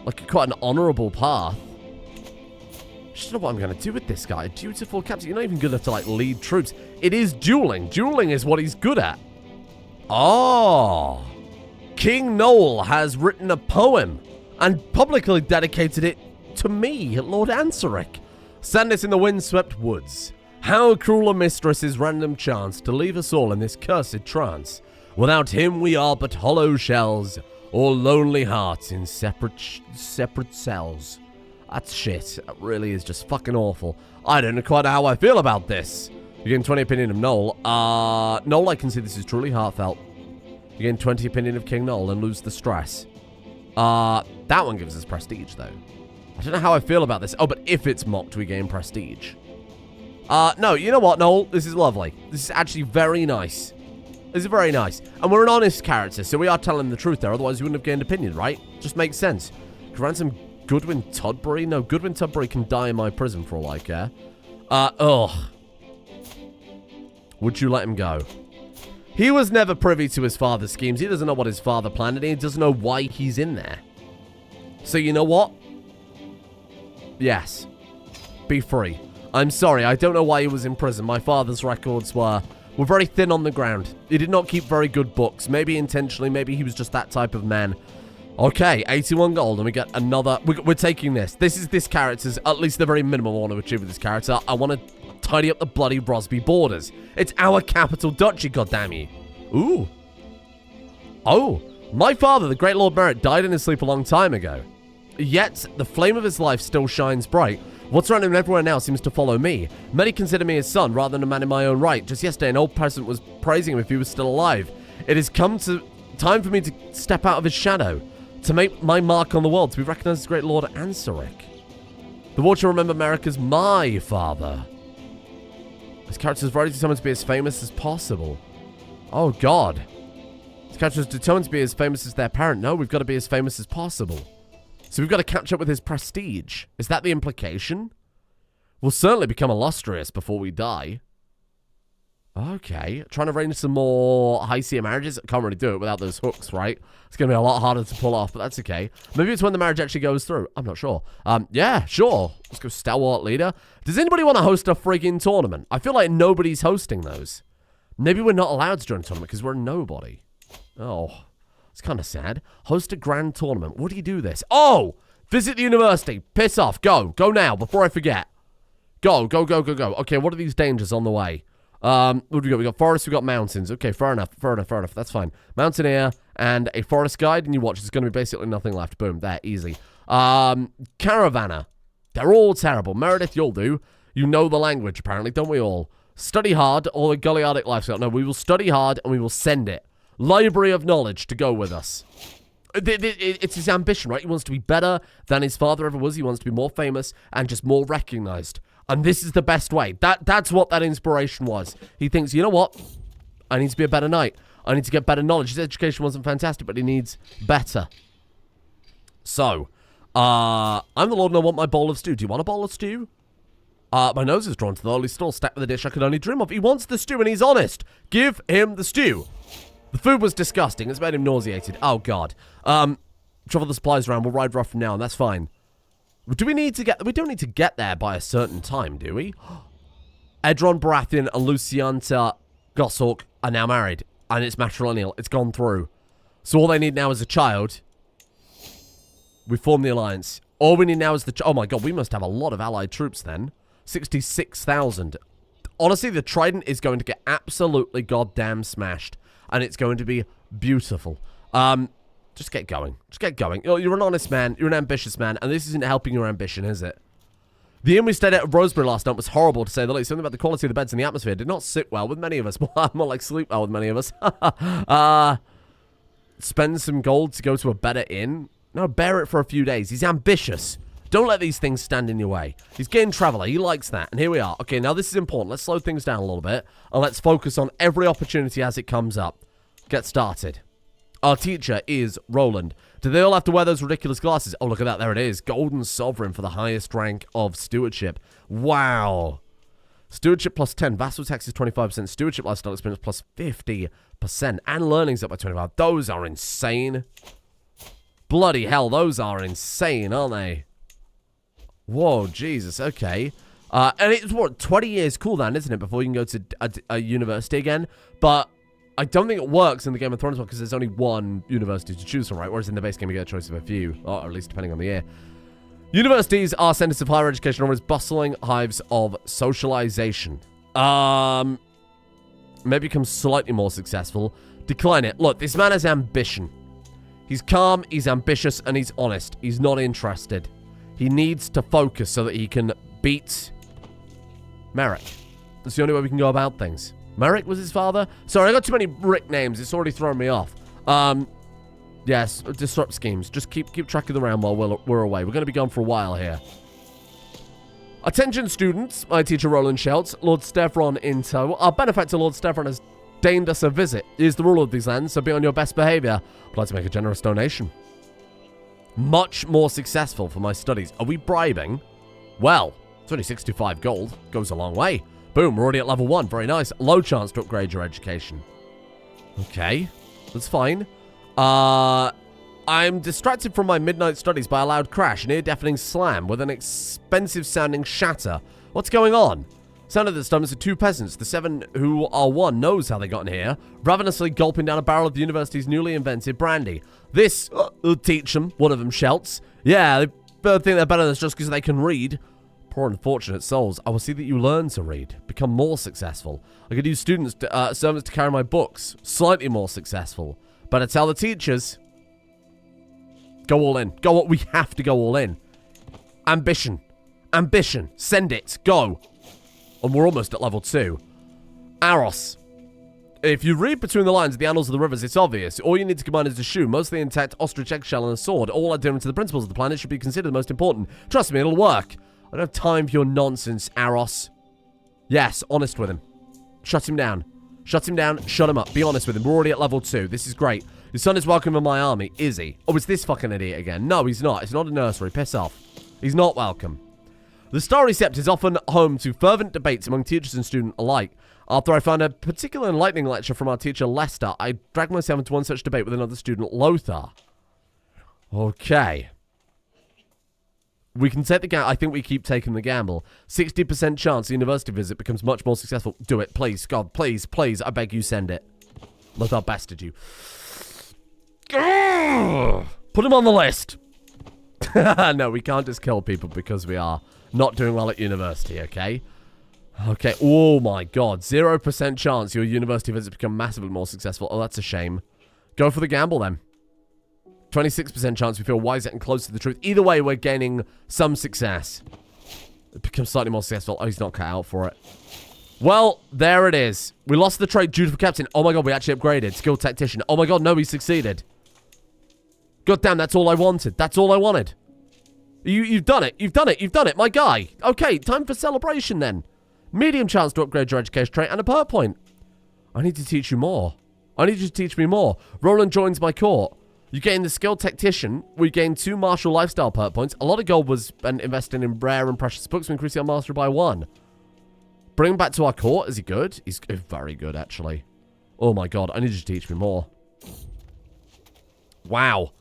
Like quite an honourable path. Just don't know what I'm going to do with this guy. Dutiful captain. You're not even good enough to like lead troops. It is dueling. Dueling is what he's good at. Oh. King Noel has written a poem and publicly dedicated it to me, Lord Ansaric. Sadness in the windswept woods. How cruel a mistress is random chance to leave us all in this cursed trance. Without him we are but hollow shells, or lonely hearts in separate cells. That's shit. That really is just fucking awful. I don't know quite how I feel about this. You're getting 20 opinion of Noel. Noel, I can see this is truly heartfelt. You're getting 20 opinion of King Noel and lose the stress. That one gives us prestige, though. I don't know how I feel about this. Oh, but if it's mocked, we gain prestige. No, you know what, Noel? This is lovely. This is actually very nice. This is very nice. And we're an honest character, so we are telling the truth there. Otherwise, you wouldn't have gained opinion, right? Just makes sense. Ransom Goodwin Tudbury? No, Goodwin Tudbury can die in my prison for all I care. Ugh. Would you let him go? He was never privy to his father's schemes. He doesn't know what his father planned, and he doesn't know why he's in there. So you know what? Yes. Be free. I'm sorry, I don't know why he was in prison. My father's records were very thin on the ground. He did not keep very good books. Maybe intentionally, maybe he was just that type of man. Okay, 81 gold, and we get another... We're taking this. This is this character's, at least the very minimum I want to achieve with this character. I want to tidy up the bloody Rosby borders. It's our capital duchy, goddammit. Ooh. Oh, my father, the great Lord Merryk, died in his sleep a long time ago. Yet, the flame of his life still shines bright. What's around him everywhere now seems to follow me. Many consider me his son, rather than a man in my own right. Just yesterday, an old peasant was praising him if he was still alive. It has come to time for me to step out of his shadow, to make my mark on the world, to be recognized as great Lord Ansaric. The world shall remember Merryk as my father. His character is very determined to be as famous as possible. Oh, God. His character is determined to be as famous as their parent. No, we've got to be as famous as possible. So we've got to catch up with his prestige. Is that the implication? We'll certainly become illustrious before we die. Okay. Trying to arrange some more high seer marriages. Can't really do it without those hooks, right? It's going to be a lot harder to pull off, but that's okay. Maybe it's when the marriage actually goes through. I'm not sure. Yeah, sure. Let's go stalwart leader. Does anybody want to host a friggin' tournament? I feel like nobody's hosting those. Maybe we're not allowed to join a tournament because we're nobody. Oh, it's kind of sad. Host a grand tournament. What do you do this? Oh, visit the university. Piss off. Go. Go now before I forget. Go, go, go, go, go. Okay, what are these dangers on the way? What do we got? We got forests, we got mountains. Okay, fair enough, fair enough, fair enough. That's fine. Mountaineer and a forest guide, and you watch. There's going to be basically nothing left. Boom, there, easy. Caravaner. They're all terrible. Meredith, you'll do. You know the language, apparently, don't we all? Study hard or the Goliardic lifestyle. No, we will study hard and we will send it. Library of knowledge to go with us. It's his ambition, right? He wants to be better than his father ever was. He wants to be more famous and just more recognized. And this is the best way. That's what that inspiration was. He thinks, you know what? I need to be a better knight. I need to get better knowledge. His education wasn't fantastic, but he needs better. So, I'm the Lord and I want my bowl of stew. Do you want a bowl of stew? My nose is drawn to the lowly stall, stacked with a dish I could only dream of. He wants the stew and he's honest. Give him the stew. The food was disgusting. It's made him nauseated. Oh, God. Travel the supplies around. We'll ride rough from now on. That's fine. Do we need to get... We don't need to get there by a certain time, do we? Edron Baratheon and Lucianta Goshawk are now married. And it's matrilineal. It's gone through. So all they need now is a child. We form the alliance. All we need now is the... Oh, my God. We must have a lot of allied troops then. 66,000. Honestly, the Trident is going to get absolutely goddamn smashed. And it's going to be beautiful. Just get going. Just get going. You're an honest man. You're an ambitious man. And this isn't helping your ambition, is it? The inn we stayed at Rosebery last night was horrible, to say the least. Something about the quality of the beds and the atmosphere did not sit well with many of us. More like sleep well with many of us. Spend some gold to go to a better inn? No, bear it for a few days. He's ambitious. Don't let these things stand in your way. He's getting traveler. He likes that. And here we are. Okay, now this is important. Let's slow things down a little bit. And let's focus on every opportunity as it comes up. Get started. Our teacher is Roland. Do they all have to wear those ridiculous glasses? Oh, look at that. There it is. Golden Sovereign for the highest rank of stewardship. Wow. Stewardship plus 10. Vassal tax is 25%. Stewardship lifestyle experience plus 50%. And learning's up by 25%. Those are insane. Bloody hell. Those are insane, aren't they? Whoa, Jesus. Okay. And it's, what, 20 years cool then, isn't it, before you can go to a university again? But I don't think it works in the Game of Thrones one because there's only one university to choose from, right? Whereas in the base game, you get a choice of a few, or at least depending on the year. Universities are centers of higher education, or as bustling hives of socialization. Maybe become slightly more successful. Decline it. Look, this man has ambition. He's calm, he's ambitious, and he's honest. He's not interested. He needs to focus so that he can beat Merryk. That's the only way we can go about things. Merryk was his father? Sorry, I got too many Rick names. It's already thrown me off. Yes, disrupt schemes. Just keep track of the round while we're away. We're going to be gone for a while here. Attention, students. My teacher, Roland, shouts. Lord Stefron in tow. Our benefactor, Lord Stefron, has deigned us a visit. He is the ruler of these lands, so be on your best behavior. I'd like to make a generous donation. Much more successful for my studies. Are we bribing? Well, it's only 65 gold. Goes a long way. Boom, we're already at level 1. Very nice. Low chance to upgrade your education. Okay, that's fine. I'm distracted from my midnight studies by a loud crash, an ear-deafening slam with an expensive-sounding shatter. What's going on? Sound of the stomachs of two peasants. The 7 who are one knows how they got in here. Ravenously gulping down a barrel of the university's newly invented brandy. This will teach them, one of them shouts. Yeah, they think they're better than us just because they can read. Poor unfortunate souls. I will see that you learn to read. Become more successful. I could use servants to carry my books. Slightly more successful. But I tell the teachers, go all in. Go. We have to go all in. Ambition. Ambition. Send it. Go. And we're almost at level 2. Aros. If you read between the lines of the annals of the rivers, it's obvious. All you need to combine is a shoe, mostly intact ostrich eggshell, and a sword. All adherent to the principles of the planet should be considered the most important. Trust me, it'll work. I don't have time for your nonsense, Aros. Yes, honest with him. Shut him down. Shut him down. Shut him up. Be honest with him. We're already at level 2. This is great. Your son is welcome in my army, is he? Oh, it's this fucking idiot again. No, he's not. It's not a nursery. Piss off. He's not welcome. The Starry Sept is often home to fervent debates among teachers and students alike. After I found a particularly enlightening lecture from our teacher, Lester, I dragged myself into one such debate with another student, Lothar. Okay. We can take the gamble. I think we keep taking the gamble. 60% chance the university visit becomes much more successful. Do it, please. God, please, please. I beg you, send it. Lothar bested you. Put him on the list. No, we can't just kill people because we are not doing well at university, okay? Okay. Oh, my God. 0% chance your university visit become massively more successful. Oh, that's a shame. Go for the gamble, then. 26% chance we feel wiser and closer to the truth. Either way, we're gaining some success. Become slightly more successful. Oh, he's not cut out for it. Well, there it is. We lost the trait dutiful captain. Oh my god, we actually upgraded. Skilled tactician. Oh my god, no, he succeeded. God damn, that's all I wanted. That's all I wanted. You've done it. You've done it. You've done it, my guy. Okay, time for celebration then. Medium chance to upgrade your education trait and a perk point. I need to teach you more. I need you to teach me more. Roland joins my court. You gain the skilled tactician. We gain 2 martial lifestyle perk points. A lot of gold was spent investing in rare and precious books to increase our mastery by 1. Bring him back to our court. Is he good? He's very good, actually. Oh my god, I need you to teach me more. Wow.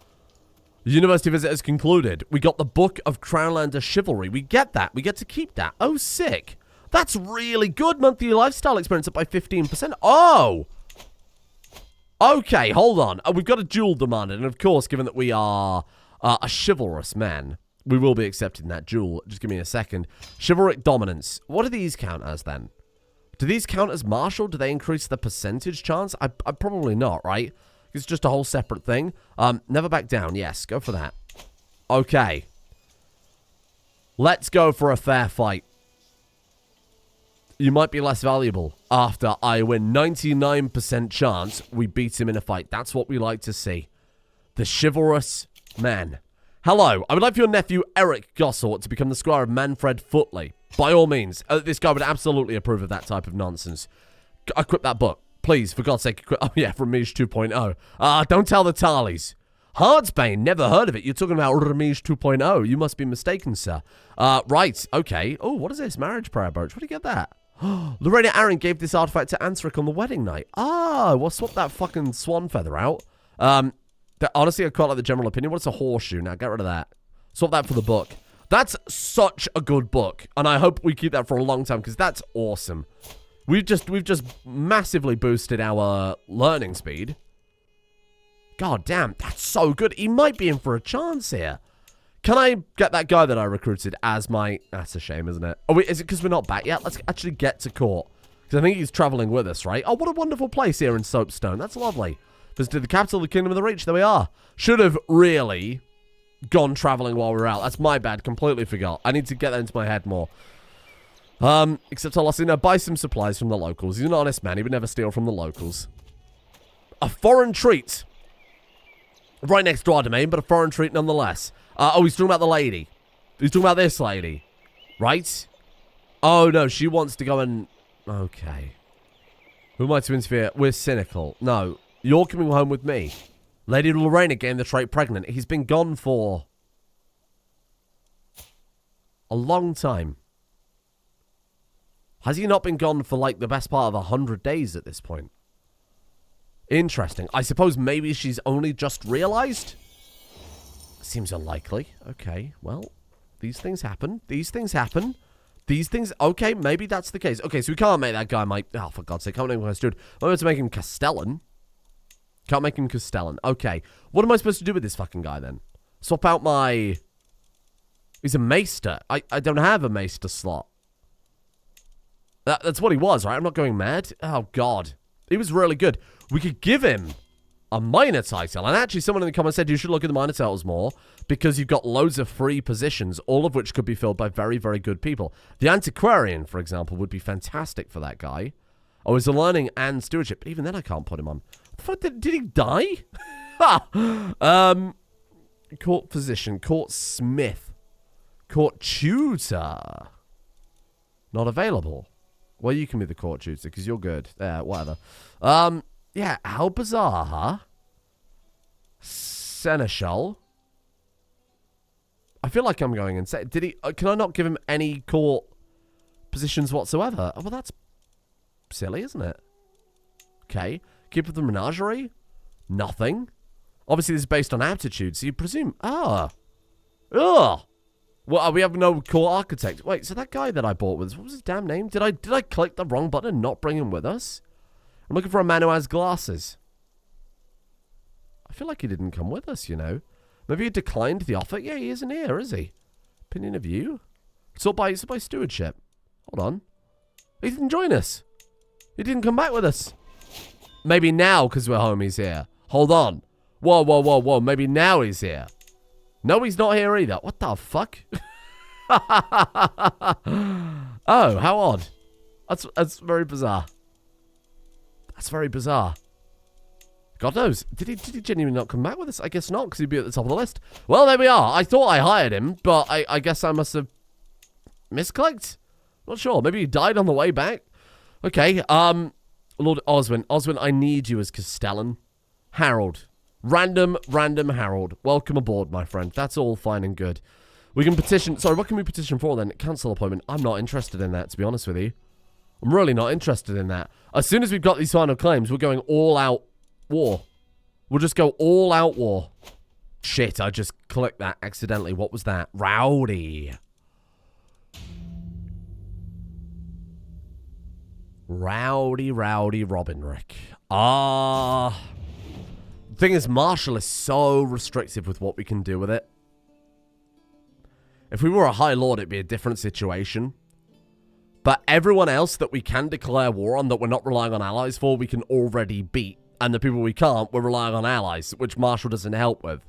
The university visit has concluded. We got the Book of Crownlander Chivalry. We get that. We get to keep that. Oh, sick. That's really good. Monthly lifestyle experience up by 15%. Oh! Okay, hold on. We've got a duel demanded. And of course, given that we are a chivalrous man, we will be accepting that duel. Just give me a second. Chivalric dominance. What do these count as then? Do these count as martial? Do they increase the percentage chance? I probably not, right? It's just a whole separate thing. Never back down. Yes, go for that. Okay. Let's go for a fair fight. You might be less valuable after I win. 99% chance we beat him in a fight. That's what we like to see. The chivalrous man. Hello. I would like for your nephew, Merryk Cargyll, to become the squire of Manfred Footley. By all means. This guy would absolutely approve of that type of nonsense. Equip that book. Please, for God's sake, oh yeah, Remige 2.0. Don't tell the Tarleys. Hardsbane, never heard of it. You're talking about Remige 2.0. You must be mistaken, sir. Right, okay. Oh, what is this? Marriage prayer brooch. Where did you get that? Lorena Arryn gave this artifact to Ansric on the wedding night. Ah, we'll swap that fucking swan feather out. Honestly, I quite like the general opinion. What's a horseshoe? Now, get rid of that. Swap that for the book. That's such a good book. And I hope we keep that for a long time, because that's awesome. We've just massively boosted our learning speed. God damn, that's so good. He might be in for a chance here. Can I get that guy that I recruited as my... That's a shame, isn't it? Oh, wait, is it because we're not back yet? Let's actually get to court. Because I think he's traveling with us, right? Oh, what a wonderful place here in Soapstone. That's lovely. Visited the capital of the Kingdom of the Reach. There we are. Should have really gone traveling while we were out. That's my bad. Completely forgot. I need to get that into my head more. Except I'll also, buy some supplies from the locals. He's an honest man. He would never steal from the locals. A foreign treat. Right next to our domain, but a foreign treat nonetheless. Oh, he's talking about the lady. He's talking about this lady. Right? Oh, no, she wants to go and... Okay. Who am I to interfere? We're cynical. No, you're coming home with me. Lady Lorena getting the trait pregnant. He's been gone for... a long time. Has he not been gone for, like, the best part of 100 days at this point? Interesting. I suppose maybe she's only just realized? Seems unlikely. Okay, well, these things happen. These things happen. These things... Okay, maybe that's the case. Okay, so we can't make that guy my... Oh, for God's sake, can't make him my steward. I'm going to make him Castellan. Can't make him Castellan. Okay, what am I supposed to do with this fucking guy, then? Swap out my... He's a maester. I don't have a maester slot. That's what he was, right? I'm not going mad. Oh, God. He was really good. We could give him a minor title. And actually, someone in the comments said you should look at the minor titles more because you've got loads of free positions, all of which could be filled by very, very good people. The antiquarian, for example, would be fantastic for that guy. Oh, he's a learning and stewardship. But even then, I can't put him on. Did he die? Court physician, court smith, court tutor. Not available. Well, you can be the court tutor because you're good. Whatever. Yeah, how bizarre, huh? Seneschal. I feel like I'm going insane. Did he? Can I not give him any court positions whatsoever? Oh, well, that's silly, isn't it? Okay. Keeper of the menagerie? Nothing. Obviously, this is based on aptitude, so you presume... Ugh. Well, we have no court architect. Wait, so that guy that I bought with us, what was his damn name? Did I click the wrong button and not bring him with us? I'm looking for a man who has glasses. I feel like he didn't come with us, you know. Maybe he declined the offer. Yeah, he isn't here, is he? Opinion of you? It's all by stewardship. Hold on. He didn't join us. He didn't come back with us. Maybe now, because we're home, he's here. Hold on. Whoa. Maybe now he's here. No, he's not here either. What the fuck? Oh, how odd. That's very bizarre. That's very bizarre. God knows. Did he genuinely not come back with us? I guess not, because he'd be at the top of the list. Well, there we are. I thought I hired him, but I guess I must have misclicked. Not sure. Maybe he died on the way back. Okay, Lord Oswin. Oswin, I need you as Castellan. Harold. Random Harold. Welcome aboard, my friend. That's all fine and good. We can petition... Sorry, what can we petition for then? Council appointment. I'm not interested in that, to be honest with you. I'm really not interested in that. As soon as we've got these final claims, we're going all out war. We'll just go all out war. Shit, I just clicked that accidentally. What was that? Rowdy. Rowdy Robinrick. The thing is, Marshall is so restrictive with what we can do with it. If we were a High Lord, it'd be a different situation. But everyone else that we can declare war on, that we're not relying on allies for, we can already beat. And the people we can't, we're relying on allies, which Marshall doesn't help with.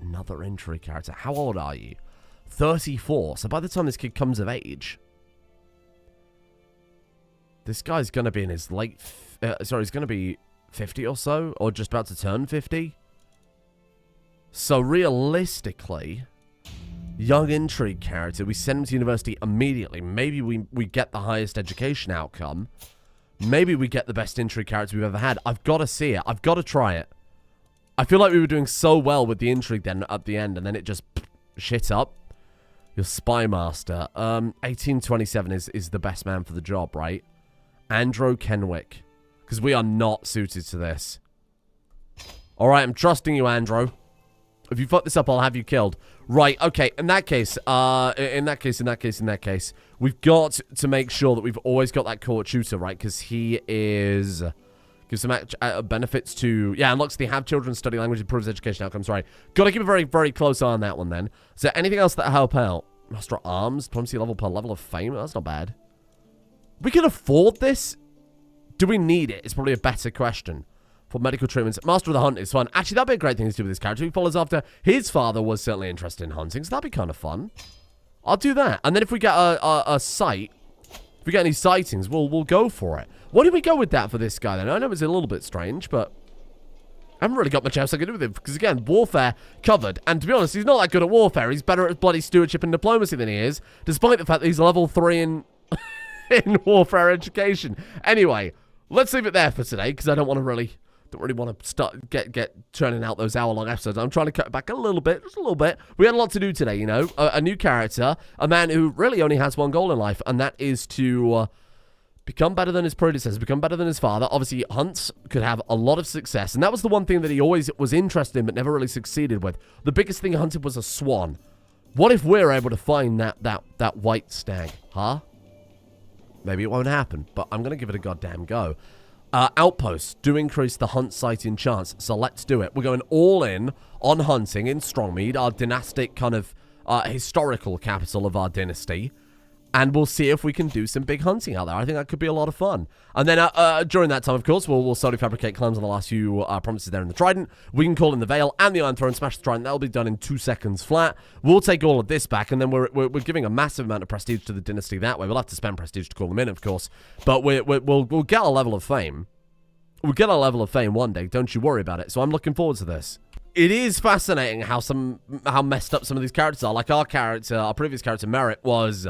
Another intrigue character. How old are you? 34. So by the time this kid comes of age, this guy's going to be in his late... he's going to be 50 or so, or just about to turn 50. So realistically, young intrigue character, we send him to university immediately. Maybe we get the highest education outcome. Maybe we get the best intrigue character we've ever had. I've got to see it. I've got to try it. I feel like we were doing so well with the intrigue then at the end, and then it just shit up. Your spy master. 1827 is the best man for the job, right? Andrew Kenwick. Because we are not suited to this. Alright, I'm trusting you, Andrew. If you fuck this up, I'll have you killed. Right, okay, in that case, we've got to make sure that we've always got that court tutor, right? Because he is... Gives some benefits to... Yeah, unlocks the have children, study language, improves education outcomes, right. Got to keep a very, very close eye on that one, then. Is there anything else that help out? Master at Arms, diplomacy level per level of fame? That's not bad. We can afford this? Do we need it? It's probably a better question. For medical treatments, Master of the Hunt is fun. Actually, that'd be a great thing to do with this character. He follows after his father was certainly interested in hunting, so that'd be kind of fun. I'll do that. And then if we get a sight, if we get any sightings, we'll go for it. Why did we go with that for this guy then? I know it's a little bit strange, but I haven't really got much else I can do with him. Because again, warfare covered. And to be honest, he's not that good at warfare. He's better at bloody stewardship and diplomacy than he is, despite the fact that he's level 3 in in warfare education. Anyway, let's leave it there for today, because I don't really want to start get churning out those hour-long episodes. I'm trying to cut it back a little bit, just a little bit. We had a lot to do today, you know. A new character, a man who really only has one goal in life, and that is to become better than his predecessors, become better than his father. Obviously, Hunts could have a lot of success, and that was the one thing that he always was interested in, but never really succeeded with. The biggest thing he hunted was a swan. What if we're able to find that white stag, huh? Maybe it won't happen, but I'm going to give it a goddamn go. Outposts do increase the hunt sighting chance, so let's do it. We're going all in on hunting in Strongmead, our dynastic kind of historical capital of our dynasty, and we'll see if we can do some big hunting out there. I think that could be a lot of fun. And then during that time, of course, we'll slowly fabricate claims on the last few promises there in the Trident. We can call in the Veil and the Iron Throne, smash the Trident. That'll be done in 2 seconds flat. We'll take all of this back, and then we're giving a massive amount of prestige to the dynasty that way. We'll have to spend prestige to call them in, of course, but we'll get a level of fame. We'll get a level of fame one day. Don't you worry about it. So I'm looking forward to this. It is fascinating how messed up some of these characters are. Like our previous character, Merryk, was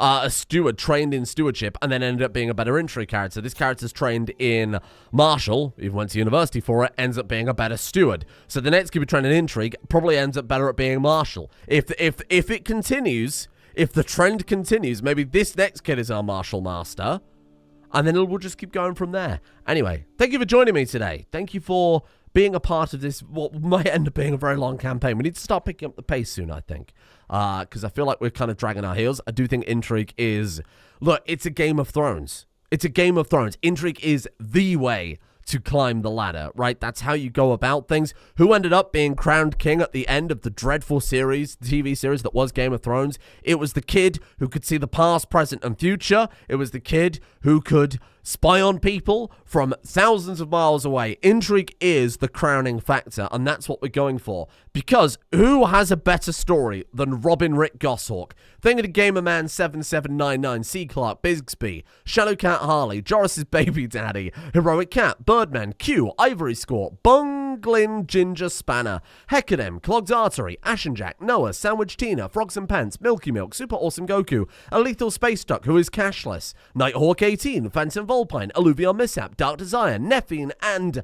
a steward trained in stewardship and then ended up being a better intrigue character. This character's trained in martial, even went to university for it, ends up being a better steward. So the next kid we train in intrigue probably ends up better at being martial. If it continues, if the trend continues, maybe this next kid is our martial master, and then we'll just keep going from there. Anyway, thank you for joining me today. Thank you for being a part of this, what might end up being a very long campaign. We need to start picking up the pace soon, I think. Because I feel like we're kind of dragging our heels. I do think intrigue is... Look, it's a Game of Thrones. It's a Game of Thrones. Intrigue is the way to climb the ladder, right? That's how you go about things. Who ended up being crowned king at the end of the dreadful series, TV series that was Game of Thrones? It was the kid who could see the past, present, and future. It was the kid who could spy on people from thousands of miles away. Intrigue is the crowning factor, and that's what we're going for. Because who has a better story than Robin Rick Goshawk? Think of the Gamerman 7799, C. Clark, Bigsby, Shadowcat Harley, Joris's baby daddy, Heroic Cat, Birdman, Q, Ivory Score, Bunglin Ginger Spanner, Hecadim, Clogged Artery, Ashen Jack, Noah, Sandwich Tina, Frogs and Pants, Milky Milk, Super Awesome Goku, a Lethal Space Duck who is cashless, Nighthawk 18, Phantom Volpine, Alluvion Mishap, Dark Desire, Nephine, and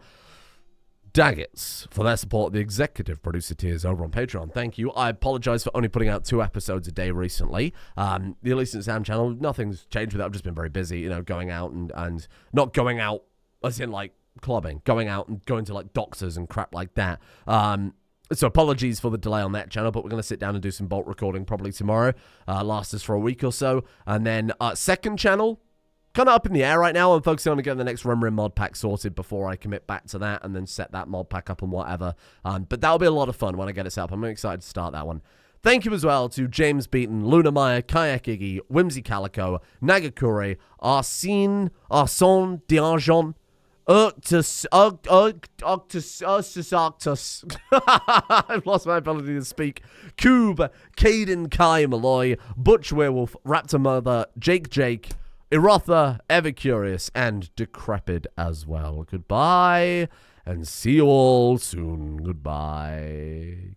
Daggets for their support of the executive producer tiers over on Patreon. Thank you. I apologize for only putting out 2 episodes a day recently. The Elise and Sam channel, nothing's changed with that. I've just been very busy, you know, going out and not going out as in like clubbing, going out and going to like doctors and crap like that. So apologies for the delay on that channel, but we're going to sit down and do some bulk recording probably tomorrow. Last us for a week or so. And then second channel, kind of up in the air right now. I'm focusing on getting the next Rim mod pack sorted before I commit back to that and then set that mod pack up and whatever. But that'll be a lot of fun when I get it set up. I'm excited to start that one. Thank you as well to James Beaton, Luna Meyer, Kayak Iggy, Whimsy Calico, Nagakure, Arsene Diarjon, Arctus. I've lost my ability to speak. Cube, Caden, Kai, Malloy, Butch Werewolf, Raptor Mother, Jake, Erotha, Ever Curious, and Decrepit as well. Goodbye, and see you all soon. Goodbye.